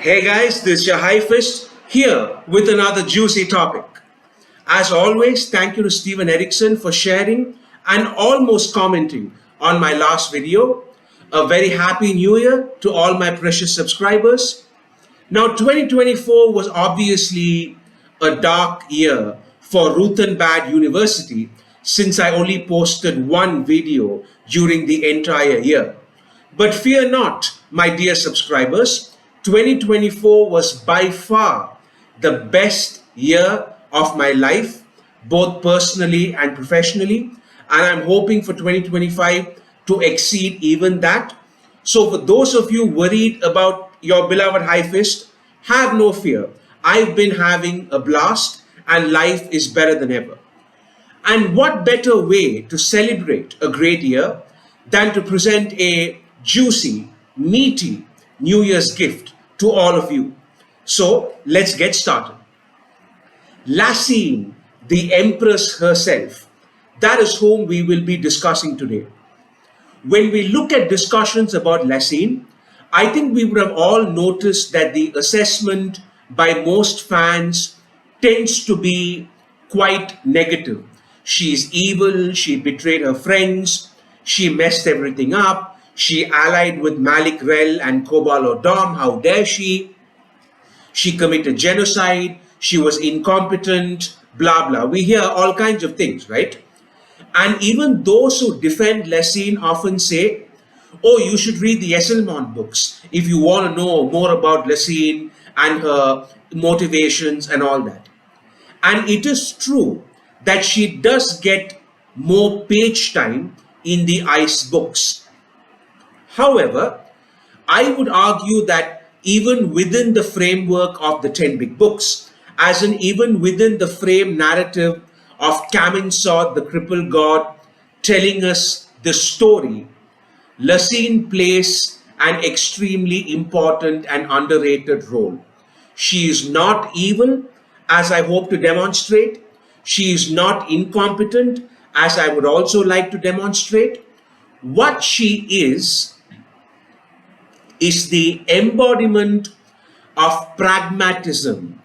Hey guys, this is your High Fist here with another juicy topic. As always, thank you to Steven Erickson for sharing and almost commenting on my last video. A very happy new year to all my precious subscribers. Now, 2024 was obviously a dark year for Ruthenbad University since I only posted one video during the entire year. But fear not, my dear subscribers, 2024 was by far the best year of my life, both personally and professionally. And I'm hoping for 2025 to exceed even that. So, for those of you worried about your beloved High Fist, have no fear. I've been having a blast and life is better than ever. And what better way to celebrate a great year than to present a juicy, meaty New Year's gift to all of you? So let's get started. Laseen, the Empress herself, that is whom we will be discussing today. When we look at discussions about Laseen, I think we would have all noticed that the assessment by most fans tends to be quite negative. She's evil, she betrayed her friends, she messed everything up, she allied with Malik Rel and Kobal Odom, how dare she? She committed genocide, she was incompetent, blah blah. We hear all kinds of things, right? And even those who defend Laseen often say, oh, you should read the Esselmont books if you want to know more about Laseen and her motivations and all that. And it is true that she does get more page time in the ICE books. However, I would argue that even within the framework of the 10 big books, as in even within the frame narrative of Kaminsod, the crippled god, telling us the story, Laseen plays an extremely important and underrated role. She is not evil, as I hope to demonstrate. She is not incompetent, as I would also like to demonstrate. What she is the embodiment of pragmatism,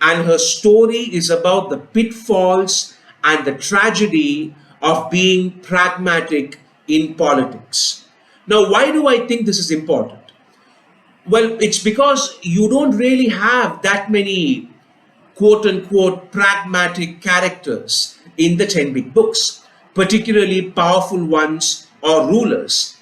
and her story is about the pitfalls and the tragedy of being pragmatic in politics. Now, why do I think this is important? Well, it's because you don't really have that many quote unquote pragmatic characters in the 10 big books, particularly powerful ones or rulers.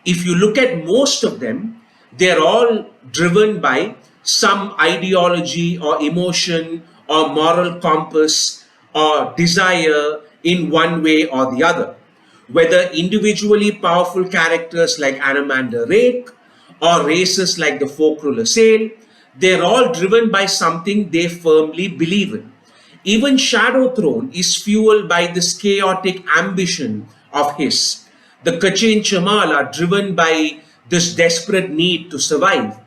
If you look at most of them, they're all driven by some ideology or emotion or moral compass or desire in one way or the other. Whether individually powerful characters like Anamander Rake or races like the folk ruler Sale, they're all driven by something they firmly believe in. Even Shadow Throne is fueled by this chaotic ambition of his. The Kachen Chamal are driven by this desperate need to survive.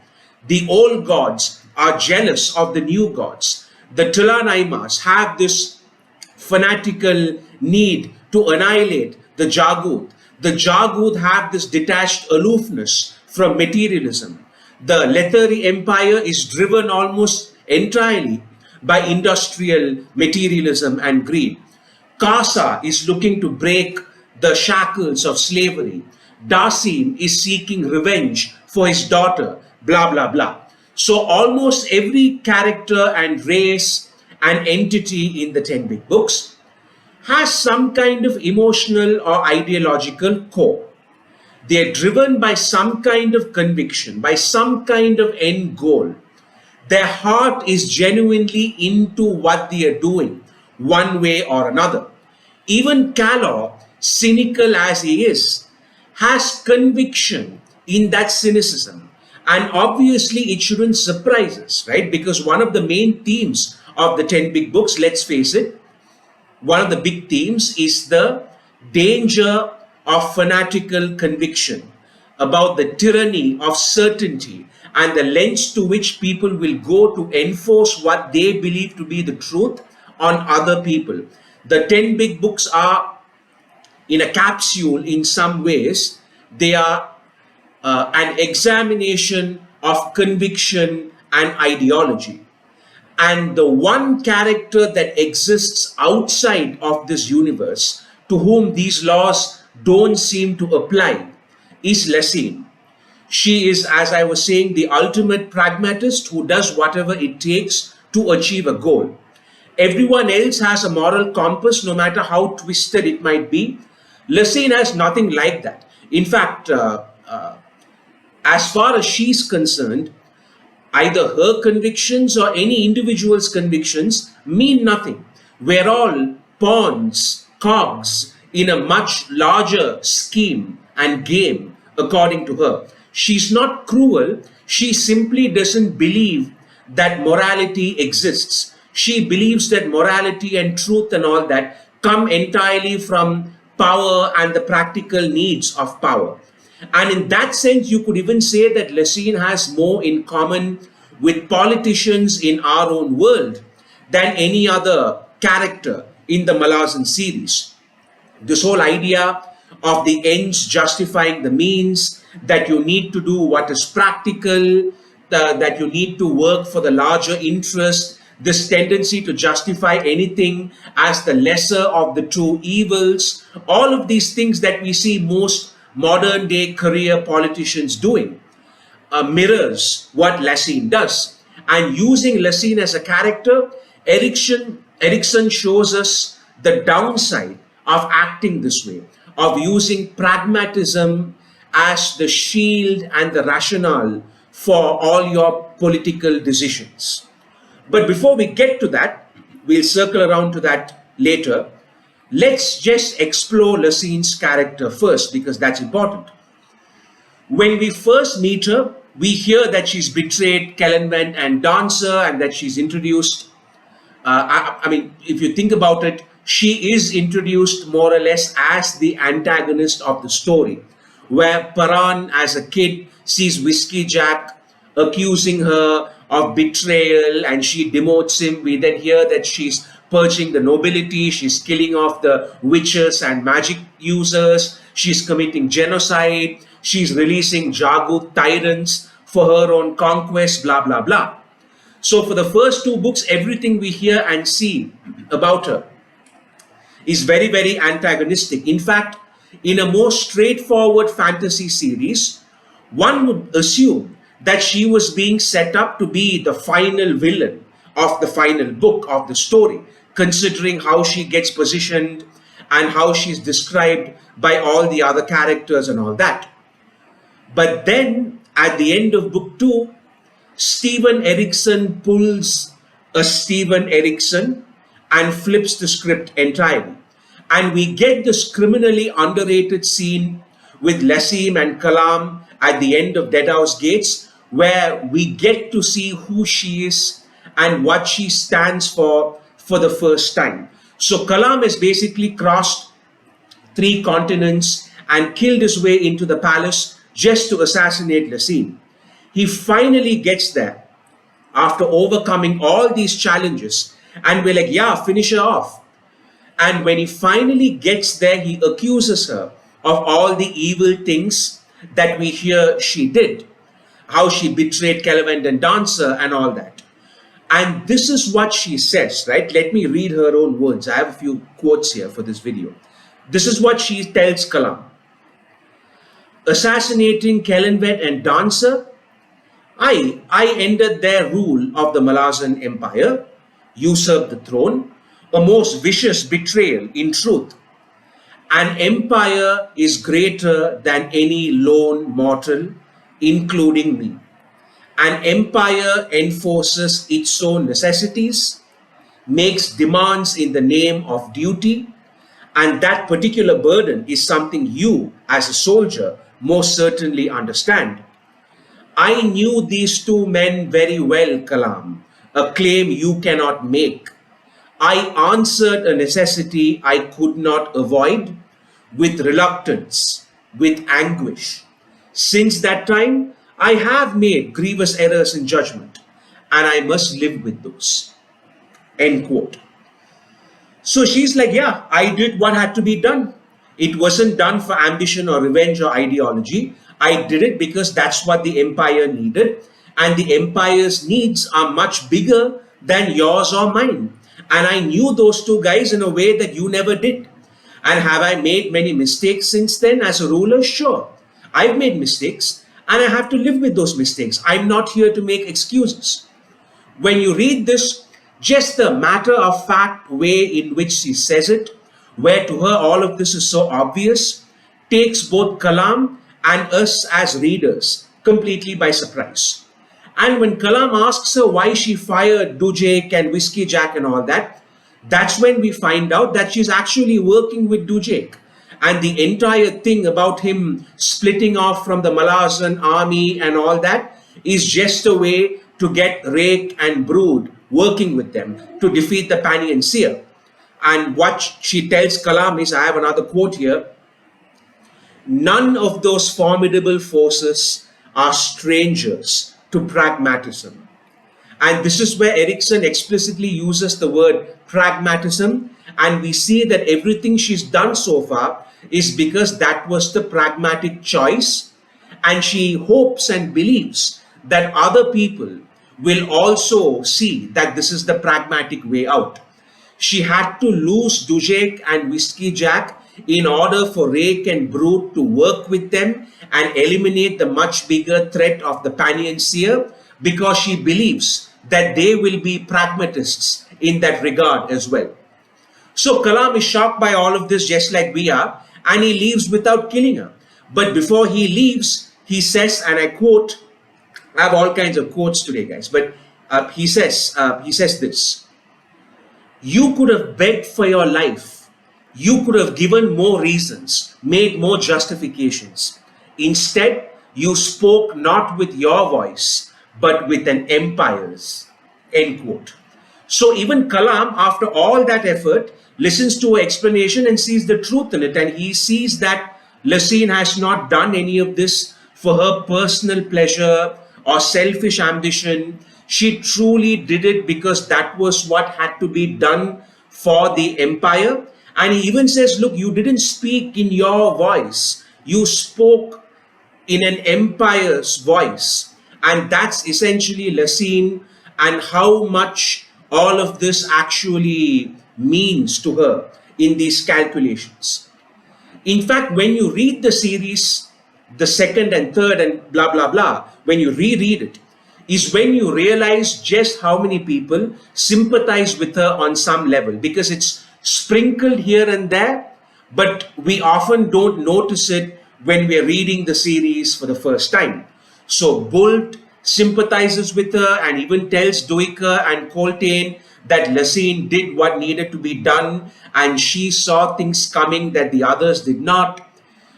The old gods are jealous of the new gods. The Tilanaimas have this fanatical need to annihilate the Jagut. The Jagut have this detached aloofness from materialism. The Lethari Empire is driven almost entirely by industrial materialism and greed. Kasa is looking to break the shackles of slavery. Dasim is seeking revenge for his daughter, blah, blah, blah. So almost every character and race and entity in the 10 big books has some kind of emotional or ideological core. They're driven by some kind of conviction, by some kind of end goal. Their heart is genuinely into what they are doing, one way or another. Even Calor, cynical as he is, has conviction in that cynicism. And obviously, it shouldn't surprise us, right? Because one of the main themes of the 10 big books, let's face it, one of the big themes is the danger of fanatical conviction, about the tyranny of certainty and the lengths to which people will go to enforce what they believe to be the truth on other people. The 10 big books are in a capsule in some ways. They are an examination of conviction and ideology. And the one character that exists outside of this universe to whom these laws don't seem to apply is Laseen. She is, as I was saying, the ultimate pragmatist who does whatever it takes to achieve a goal. Everyone else has a moral compass, no matter how twisted it might be. Laseen has nothing like that. In fact, as far as she's concerned, either her convictions or any individual's convictions mean nothing. We're all pawns, cogs in a much larger scheme and game, according to her. She's not cruel, she simply doesn't believe that morality exists. She believes that morality and truth and all that come entirely from power and the practical needs of power. And in that sense, you could even say that Laseen has more in common with politicians in our own world than any other character in the Malazan series. This whole idea of the ends justifying the means, that you need to do what is practical, that you need to work for the larger interest, this tendency to justify anything as the lesser of the two evils, all of these things that we see most modern day career politicians doing, mirrors what Laseen does. And using Laseen as a character, Erikson shows us the downside of acting this way, of using pragmatism as the shield and the rationale for all your political decisions. But before we get to that, we'll circle around to that later. Let's just explore Laseen's character first, because that's important. When we first meet her, we hear that she's betrayed Kalam and Dancer, and that she's introduced. I mean, if you think about it, she is introduced more or less as the antagonist of the story, where Paran, as a kid, sees Whiskey Jack accusing her of betrayal and she demotes him. We then hear that she's purging the nobility, she's killing off the witches and magic users, she's committing genocide, she's releasing Jagut tyrants for her own conquest, blah, blah, blah. So for the first two books, everything we hear and see about her is very, very antagonistic. In fact, in a more straightforward fantasy series, one would assume that she was being set up to be the final villain of the final book of the story, considering how she gets positioned and how she's described by all the other characters and all that. But then at the end of book 2, Steven Erikson pulls a Steven Erikson and flips the script entirely. And we get this criminally underrated scene with Laseen and Kalam at the end of Deadhouse Gates, where we get to see who she is and what she stands for the first time. So Kalam has basically crossed 3 continents and killed his way into the palace just to assassinate Laseen. He finally gets there after overcoming all these challenges, and we're like, yeah, finish her off. And when he finally gets there, he accuses her of all the evil things that we hear she did, how she betrayed Kalam and Dancer and all that. And this is what she says, right? Let me read her own words. I have a few quotes here for this video. This is what she tells Kalam. Assassinating Kalam and Dancer, I ended their rule of the Malazan Empire, usurped the throne, a most vicious betrayal in truth. An empire is greater than any lone mortal, including me. An empire enforces its own necessities, makes demands in the name of duty, and that particular burden is something you, as a soldier, most certainly understand. I knew these two men very well, Kalam, a claim you cannot make. I answered a necessity I could not avoid with reluctance, with anguish. Since that time, I have made grievous errors in judgment, and I must live with those. End quote. So she's like, yeah, I did what had to be done. It wasn't done for ambition or revenge or ideology. I did it because that's what the empire needed. and the empire's needs are much bigger than yours or mine. And I knew those two guys in a way that you never did. And have I made many mistakes since then as a ruler? Sure. I've made mistakes and I have to live with those mistakes. I'm not here to make excuses. When you read this, just the matter of fact way in which she says it, where to her all of this is so obvious, takes both Kalam and us as readers completely by surprise. And when Kalam asks her why she fired Dujek and Whiskey Jack and all that, that's when we find out that she's actually working with Dujek. And the entire thing about him splitting off from the Malazan army and all that is just a way to get Rake and Brood working with them to defeat the Panian Seer. And what she tells Kalam is, I have another quote here, none of those formidable forces are strangers to pragmatism. And this is where Erikson explicitly uses the word pragmatism, and we see that everything she's done so far is because that was the pragmatic choice, and she hopes and believes that other people will also see that this is the pragmatic way out. She had to lose Dujek and Whiskey Jack in order for Rake and Brood to work with them and eliminate the much bigger threat of the Panian Seer, because she believes that they will be pragmatists in that regard as well. So Kalam is shocked by all of this just like we are, and he leaves without killing her. But before he leaves, he says, and I quote, I have all kinds of quotes today, guys, but he says this, you could have begged for your life. You could have given more reasons, made more justifications. Instead, you spoke not with your voice, but with an empire's, end quote. So even Kalam, after all that effort, listens to her explanation and sees the truth in it. And he sees that Laseen has not done any of this for her personal pleasure or selfish ambition. She truly did it because that was what had to be done for the empire. And he even says, look, you didn't speak in your voice. You spoke in an empire's voice. And that's essentially Laseen and how much all of this actually means to her in these calculations. In fact, when you read the series, the second and third and blah, blah, blah, when you reread it, is when you realize just how many people sympathize with her on some level, because it's sprinkled here and there, but we often don't notice it when we're reading the series for the first time. So Bult sympathizes with her and even tells Duiker and Coltane that Laseen did what needed to be done and she saw things coming that the others did not.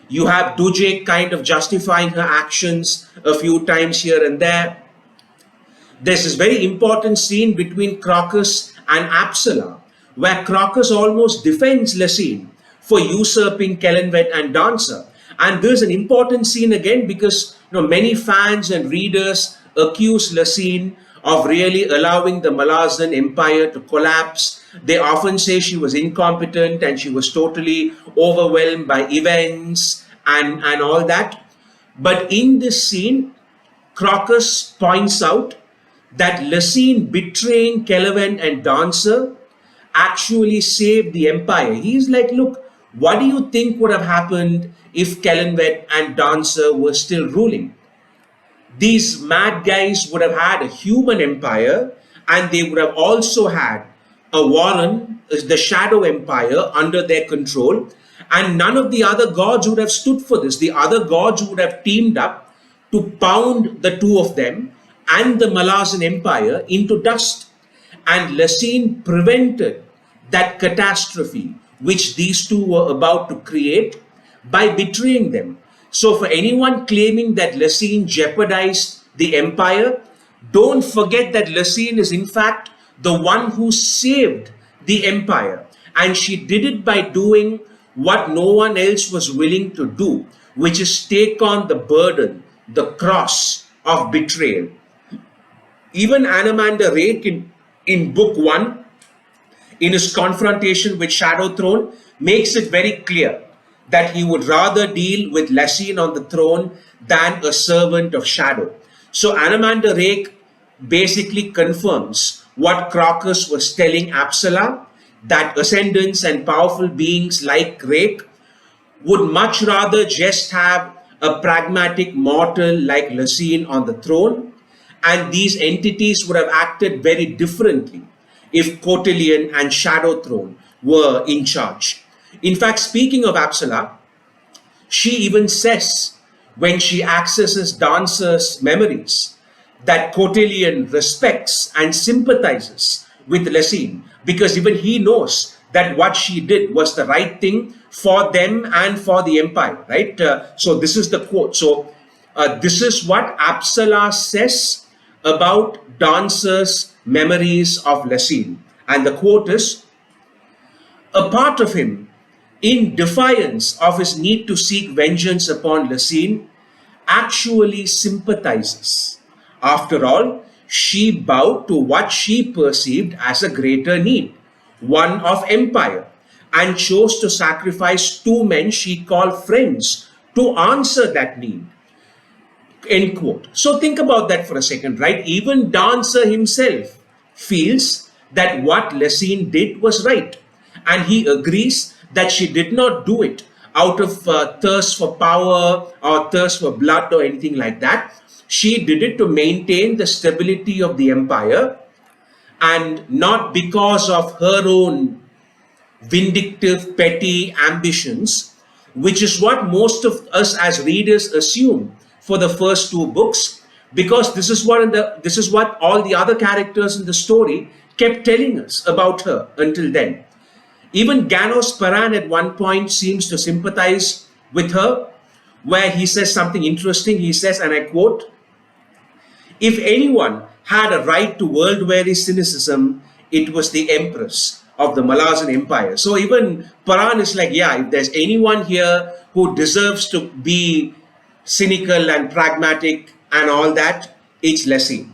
You have Dujek kind of justifying her actions a few times here and there. There's this very important scene between Crocus and Apsala, where Crocus almost defends Laseen for usurping Kellenvet and Dancer. And there's an important scene again because many fans and readers accuse Laseen of really allowing the Malazan Empire to collapse. They often say she was incompetent and she was totally overwhelmed by events and all that. But in this scene, Crocus points out that Laseen betraying Kellenvet and Dancer actually saved the empire. He's like, look, what do you think would have happened if Kellenvet and Dancer were still ruling? These mad guys would have had a human empire, and they would have also had a Warren, the Shadow Empire, under their control, and none of the other gods would have stood for this. The other gods would have teamed up to pound the two of them and the Malazan Empire into dust. And Laseen prevented that catastrophe which these two were about to create by betraying them. So for anyone claiming that Laseen jeopardized the empire, don't forget that Laseen is in fact the one who saved the empire. And she did it by doing what no one else was willing to do, which is take on the burden, the cross of betrayal. Even Anamander Rake in book 1, in his confrontation with Shadow Throne, makes it very clear that he would rather deal with Laseen on the throne than a servant of Shadow. So Anamander Rake basically confirms what Crocus was telling Apsala, that ascendants and powerful beings like Rake would much rather just have a pragmatic mortal like Laseen on the throne, and these entities would have acted very differently if Cotillion and Shadow Throne were in charge. In fact, speaking of Apsala, she even says when she accesses Dancer's memories that Cotillion respects and sympathizes with Laseen because even he knows that what she did was the right thing for them and for the empire, right? So this is the quote. So this is what Apsala says about Dancer's memories of Laseen. And the quote is, a part of him, in defiance of his need to seek vengeance upon Laseen, actually sympathizes. After all, she bowed to what she perceived as a greater need, one of empire, and chose to sacrifice two men she called friends to answer that need. End quote. So think about that for a second, right? Even Dancer himself feels that what Laseen did was right. And he agrees that she did not do it out of thirst for power or thirst for blood or anything like that. She did it to maintain the stability of the empire and not because of her own vindictive, petty ambitions, which is what most of us as readers assume for the first two books, because this is what all the other characters in the story kept telling us about her until then. Even Ganos Paran at one point seems to sympathize with her, where he says something interesting. He says, and I quote, if anyone had a right to world-weary cynicism, it was the Empress of the Malazan Empire. So even Paran is like, yeah, if there's anyone here who deserves to be cynical and pragmatic and all that, it's Laseen.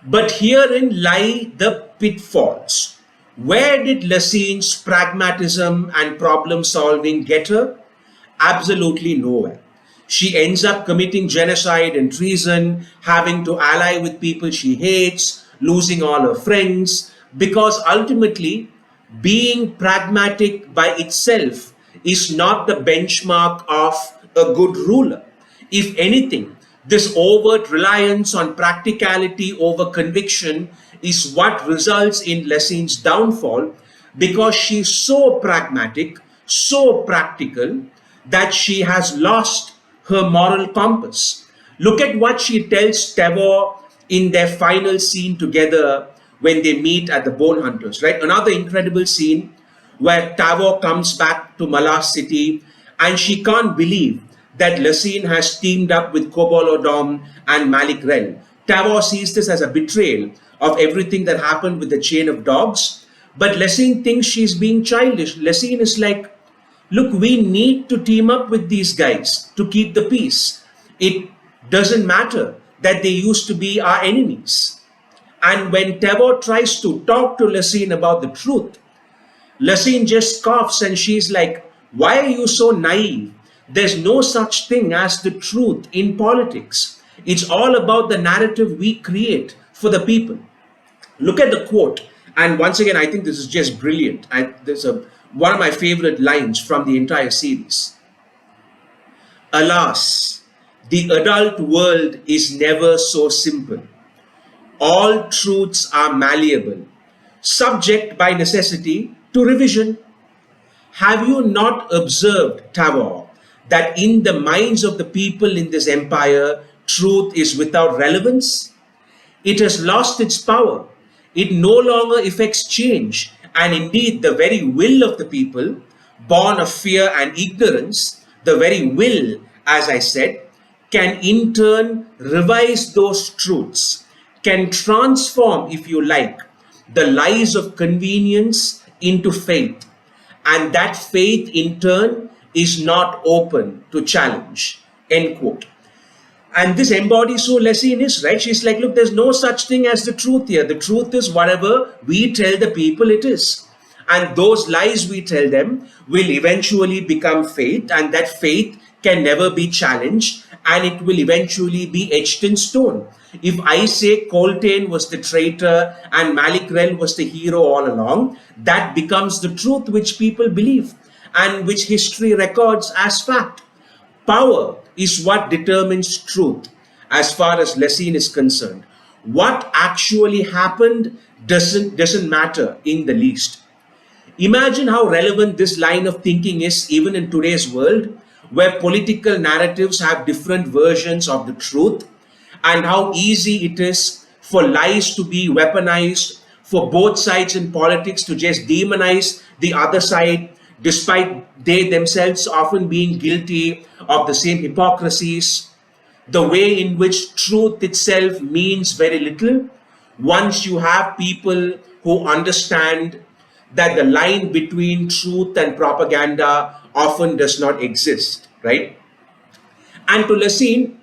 But herein lie the pitfalls. Where did Laseen's pragmatism and problem solving get her? Absolutely nowhere. She ends up committing genocide and treason, having to ally with people she hates, losing all her friends, because ultimately being pragmatic by itself is not the benchmark of a good ruler. If anything, this overt reliance on practicality over conviction is what results in Laseen's downfall, because she's so pragmatic, so practical, that she has lost her moral compass. Look at what she tells Tavor in their final scene together when they meet at the Bone Hunters, right? Another incredible scene where Tavor comes back to Malas City and she can't believe that Laseen has teamed up with Kobolodom and Malik Rel. Tavor sees this as a betrayal of everything that happened with the chain of dogs, but Laseen thinks she's being childish. Laseen is like, look, we need to team up with these guys to keep the peace. It doesn't matter that they used to be our enemies. And when Tavor tries to talk to Laseen about the truth, Laseen just scoffs and she's like, why are you so naive? There's no such thing as the truth in politics. It's all about the narrative we create for the people. Look at the quote. And once again, I think this is just brilliant. There's one of my favorite lines from the entire series. Alas, the adult world is never so simple. All truths are malleable, subject by necessity to revision. Have you not observed, Tavor, that in the minds of the people in this empire, truth is without relevance? It has lost its power. It no longer effects change. And indeed, the very will of the people, born of fear and ignorance, the very will, as I said, can in turn revise those truths, can transform, if you like, the lies of convenience into faith. And that faith in turn is not open to challenge. End quote. And this embodies who Laseen is, right? She's like, look, there's no such thing as the truth here. The truth is whatever we tell the people it is. And those lies we tell them will eventually become faith, and that faith can never be challenged. and it will eventually be etched in stone. If I say Coltrane was the traitor and Malik Rel was the hero all along, that becomes the truth which people believe and which history records as fact. Power is what determines truth as far as Laseen is concerned. What actually happened doesn't matter in the least. Imagine how relevant this line of thinking is even in today's world, where political narratives have different versions of the truth, and how easy it is for lies to be weaponized, for both sides in politics to just demonize the other side, despite they themselves often being guilty of the same hypocrisies. The way in which truth itself means very little once you have people who understand that the line between truth and propaganda often does not exist, right? And to Laseen,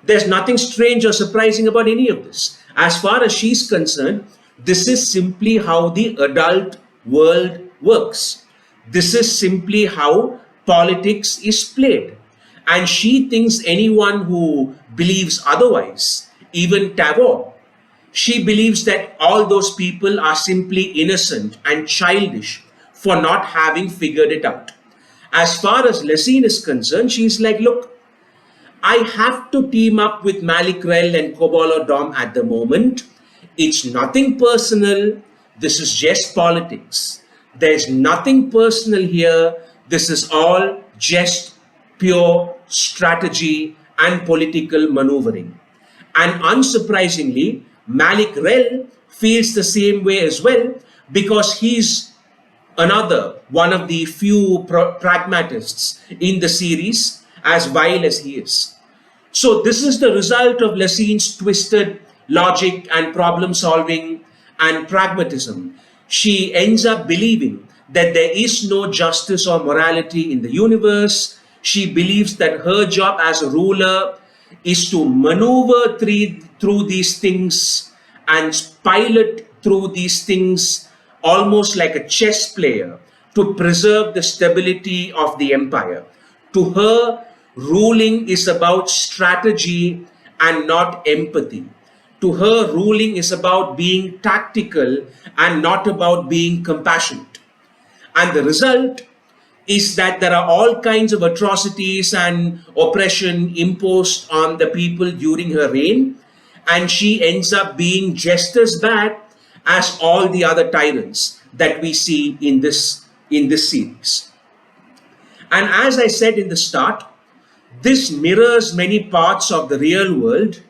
there's nothing strange or surprising about any of this. As far as she's concerned, this is simply how the adult world works. This is simply how politics is played. And she thinks anyone who believes otherwise, even Tagore, she believes that all those people are simply innocent and childish for not having figured it out. As far as Laseen is concerned, she's like, look, I have to team up with Malik Rel and Kobolo Dom at the moment. It's nothing personal. This is just politics. There's nothing personal here. This is all just pure strategy and political maneuvering. And unsurprisingly, Malik Rel feels the same way as well, because he's another one of the few pragmatists in the series, as vile as he is. So this is the result of Laseen's twisted logic and problem solving and pragmatism. She ends up believing that there is no justice or morality in the universe. She believes that her job as a ruler is to maneuver through these things and pilot through these things almost like a chess player to preserve the stability of the empire. To her, ruling is about strategy and not empathy. To her, ruling is about being tactical and not about being compassionate. And the result is that there are all kinds of atrocities and oppression imposed on the people during her reign, and she ends up being just as bad as all the other tyrants that we see in this series. And as I said in the start, this mirrors many parts of the real world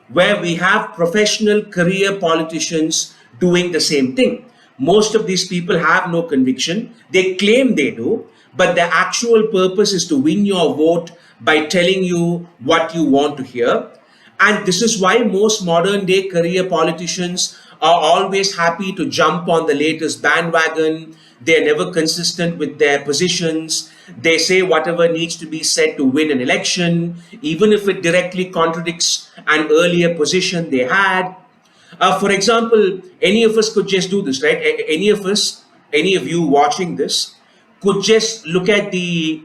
where we have professional career politicians doing the same thing. Most of these people have no conviction. They claim they do, but their actual purpose is to win your vote by telling you what you want to hear. And this is why most modern day career politicians are always happy to jump on the latest bandwagon. They're never consistent with their positions. They say whatever needs to be said to win an election, even if it directly contradicts an earlier position they had. For example, any of us could just do this, right? Any of us, any of you watching this, could just look at the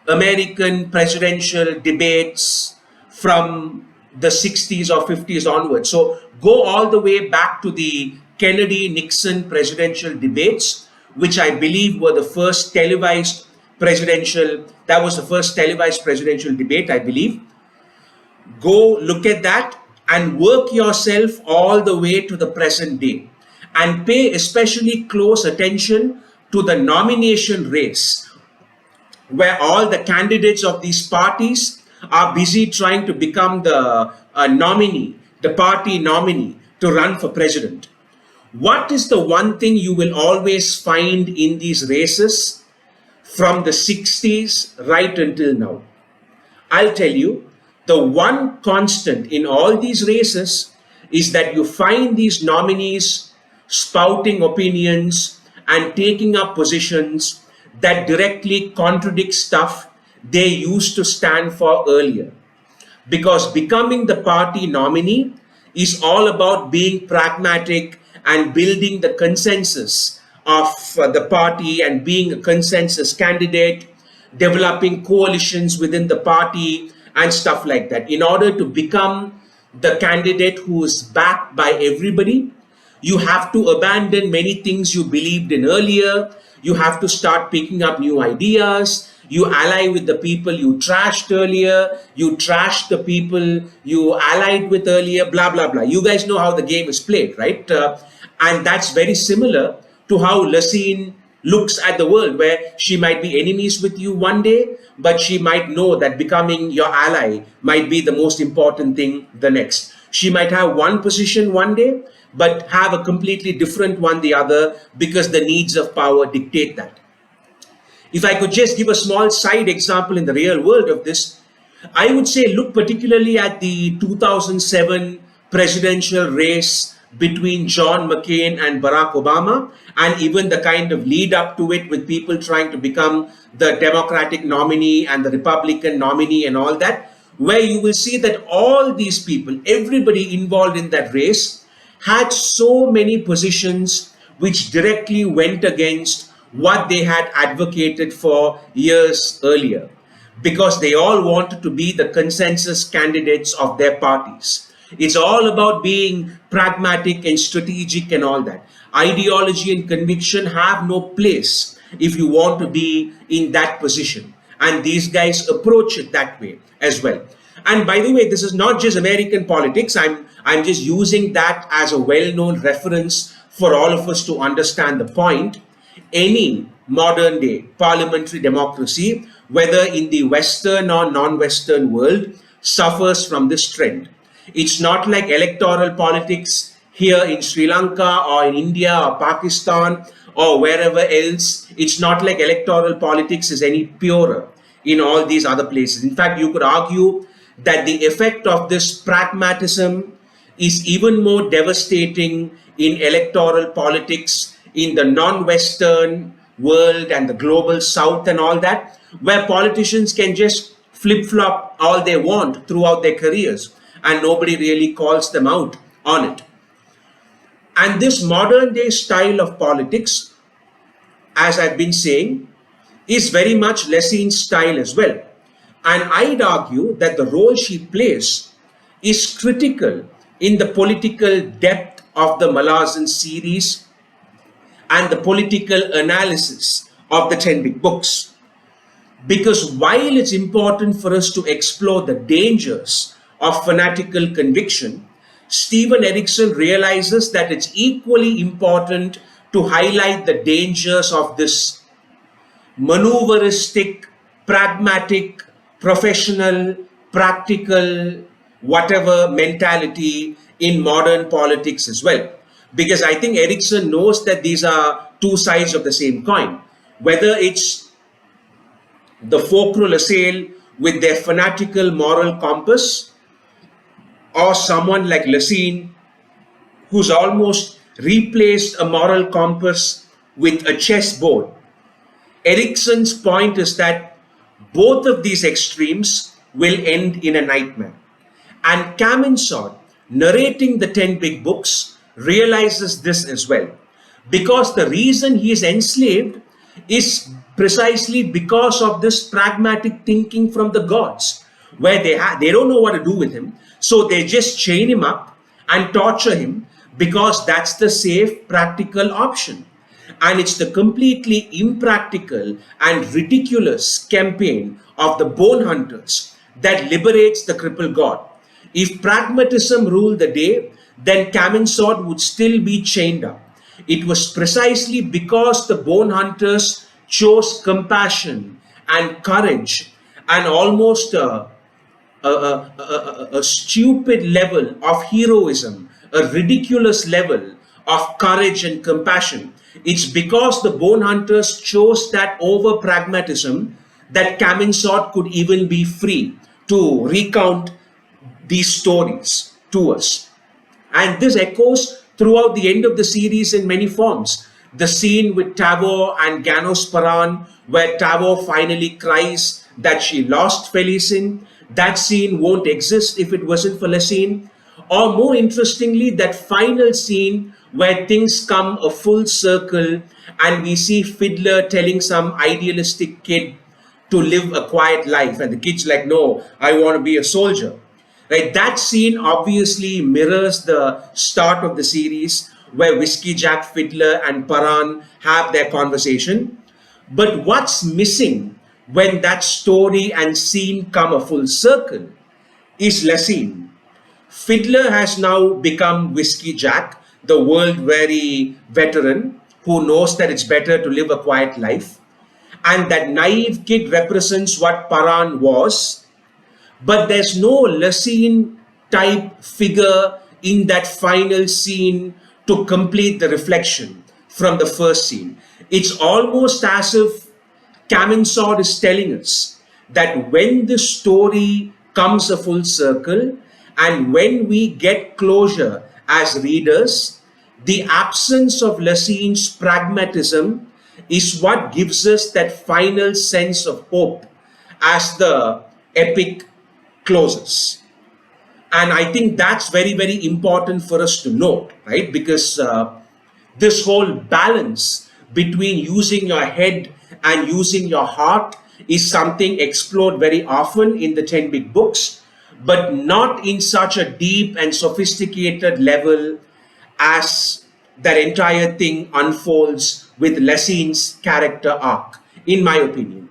American presidential debates from the 60s or 50s onwards. So go all the way back to the Kennedy-Nixon presidential debates, which I believe were the first televised presidential, that was the first televised presidential debate, I believe. Go look at that and work yourself all the way to the present day, and pay especially close attention to the nomination race, where all the candidates of these parties are busy trying to become the nominee, the party nominee to run for president. What is the one thing you will always find in these races from the 60s right until now? I'll tell you, the one constant in all these races is that you find these nominees spouting opinions and taking up positions that directly contradict stuff they used to stand for earlier. Because becoming the party nominee is all about being pragmatic and building the consensus of the party and being a consensus candidate, developing coalitions within the party and stuff like that. In order to become the candidate who is backed by everybody, you have to abandon many things you believed in earlier. You have to start picking up new ideas. You ally with the people you trashed earlier. You trashed the people you allied with earlier, blah, blah, blah. You guys know how the game is played, right? And that's very similar to how Laseen looks at the world, where she might be enemies with you one day, but she might know that becoming your ally might be the most important thing the next. She might have one position one day, but have a completely different one the other, because the needs of power dictate that. If I could just give a small side example in the real world of this, I would say look particularly at the 2007 presidential race between John McCain and Barack Obama, and even the kind of lead up to it with people trying to become the Democratic nominee and the Republican nominee and all that, where you will see that all these people, everybody involved in that race, had so many positions which directly went against what they had advocated for years earlier, because they all wanted to be the consensus candidates of their parties. It's all about being pragmatic and strategic and all that. Ideology and conviction have no place if you want to be in that position. And these guys approach it that way as well. And by the way, this is not just American politics. I'm just using that as a well-known reference for all of us to understand the point. Any modern day parliamentary democracy, whether in the Western or non-Western world, suffers from this trend. It's not like electoral politics here in Sri Lanka or in India or Pakistan or wherever else. It's not like electoral politics is any purer in all these other places. In fact, you could argue that the effect of this pragmatism is even more devastating in electoral politics in the non-Western world and the global South and all that, where politicians can just flip-flop all they want throughout their careers and nobody really calls them out on it. And this modern day style of politics, as I've been saying, is very much Laseen's style as well. And I'd argue that the role she plays is critical in the political depth of the Malazan series and the political analysis of the 10 big books. Because while it's important for us to explore the dangers of fanatical conviction, Stephen Erickson realizes that it's equally important to highlight the dangers of this maneuveristic, pragmatic, professional, practical, whatever mentality in modern politics as well. Because I think Erickson knows that these are two sides of the same coin. Whether it's the folk assail with their fanatical moral compass, or someone like Laseen, who's almost replaced a moral compass with a chessboard. Erickson's point is that both of these extremes will end in a nightmare. And Kaminsod, narrating the 10 big books, realizes this as well. Because the reason he is enslaved is precisely because of this pragmatic thinking from the gods, where they don't know what to do with him, so they just chain him up and torture him, because that's the safe, practical option. And it's the completely impractical and ridiculous campaign of the bone hunters that liberates the crippled god. If pragmatism ruled the day, then Kaminsod would still be chained up. It was precisely because the bone hunters chose compassion and courage and almost a stupid level of heroism, a ridiculous level of courage and compassion. It's because the bone hunters chose that over pragmatism that Kaminsod could even be free to recount these stories to us. And this echoes throughout the end of the series in many forms. The scene with Tavor and Ganosparan, where Tavor finally cries that she lost Felicin, that scene won't exist if it wasn't for Laseen. Or more interestingly, that final scene where things come a full circle and we see Fiddler telling some idealistic kid to live a quiet life, and the kid's like, no, I want to be a soldier. Right? That scene obviously mirrors the start of the series where Whiskey Jack Fiddler and Paran have their conversation. But what's missing when that story and scene come a full circle is Laseen. Fiddler has now become Whiskey Jack, the world weary veteran who knows that it's better to live a quiet life. And that naive kid represents what Paran was, but there's no Laseen type figure in that final scene to complete the reflection from the first scene. It's almost as if Caminsod is telling us that when the story comes a full circle and when we get closure as readers, the absence of Laseen's pragmatism is what gives us that final sense of hope as the epic closes. And I think that's very, very important for us to note, right? Because this whole balance between using your head and using your heart is something explored very often in the 10 big books, but not in such a deep and sophisticated level as that entire thing unfolds with Laseen's character arc, in my opinion.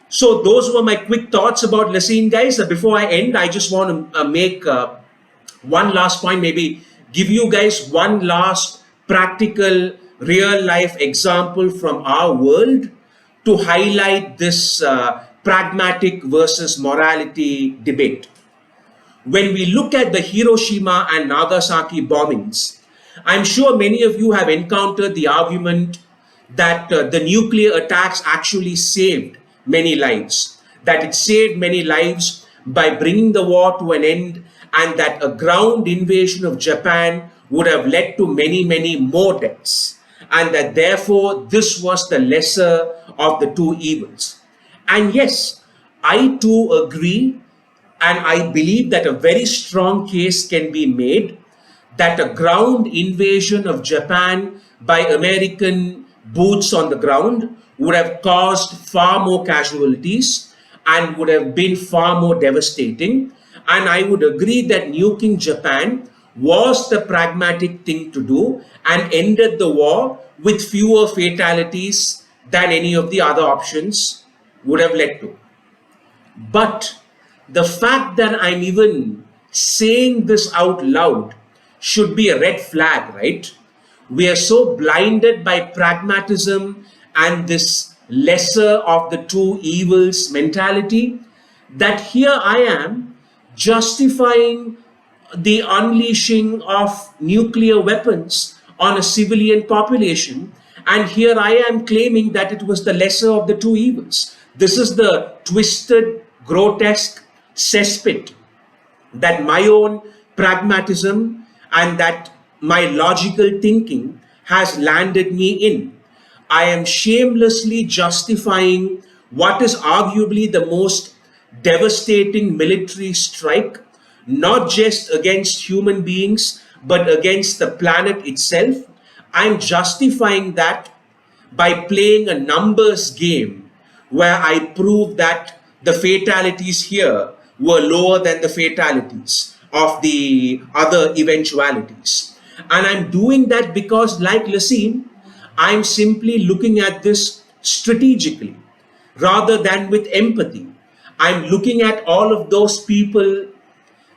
So those were my quick thoughts about Laseen, guys. Before I end, I just want to make one last point, maybe give you guys one last practical real life example from our world to highlight this pragmatic versus morality debate. When we look at the Hiroshima and Nagasaki bombings, I'm sure many of you have encountered the argument that the nuclear attacks actually saved many lives, that it saved many lives by bringing the war to an end, and that a ground invasion of Japan would have led to many, many more deaths, and that therefore this was the lesser of the two evils. And yes, I too agree, and I believe that a very strong case can be made that a ground invasion of Japan by American boots on the ground would have caused far more casualties and would have been far more devastating. And I would agree that nuking Japan was the pragmatic thing to do and ended the war with fewer fatalities than any of the other options would have led to. But the fact that I'm even saying this out loud should be a red flag, right? We are so blinded by pragmatism and this lesser of the two evils mentality that here I am justifying the unleashing of nuclear weapons on a civilian population, and here I am claiming that it was the lesser of the two evils. This is the twisted, grotesque cesspit that my own pragmatism and that my logical thinking has landed me in. I am shamelessly justifying what is arguably the most devastating military strike, not just against human beings, but against the planet itself. I'm justifying that by playing a numbers game where I prove that the fatalities here were lower than the fatalities of the other eventualities. And I'm doing that because, like Laseen, I'm simply looking at this strategically rather than with empathy. I'm looking at all of those people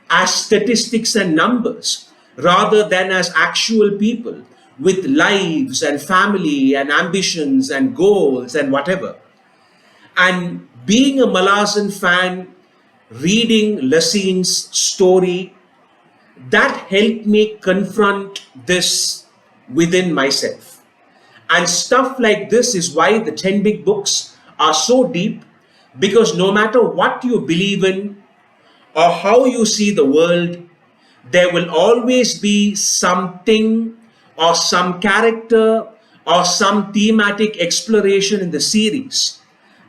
as statistics and numbers rather than as actual people with lives and family and ambitions and goals and whatever. And being a Malazan fan, reading Laseen's story, that helped me confront this within myself. And stuff like this is why the 10 big books are so deep, because no matter what you believe in or how you see the world, there will always be something or some character or some thematic exploration in the series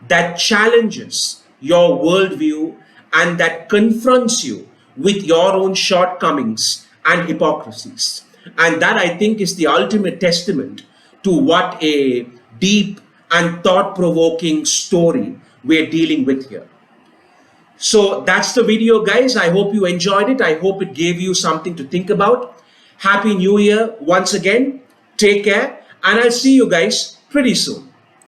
that challenges your worldview and that confronts you with your own shortcomings and hypocrisies. And that, I think, is the ultimate testament to what a deep and thought-provoking story we're dealing with here. So that's the video, guys. I hope you enjoyed it. I hope it gave you something to think about. Happy New Year once again. Take care, and I'll see you guys pretty soon.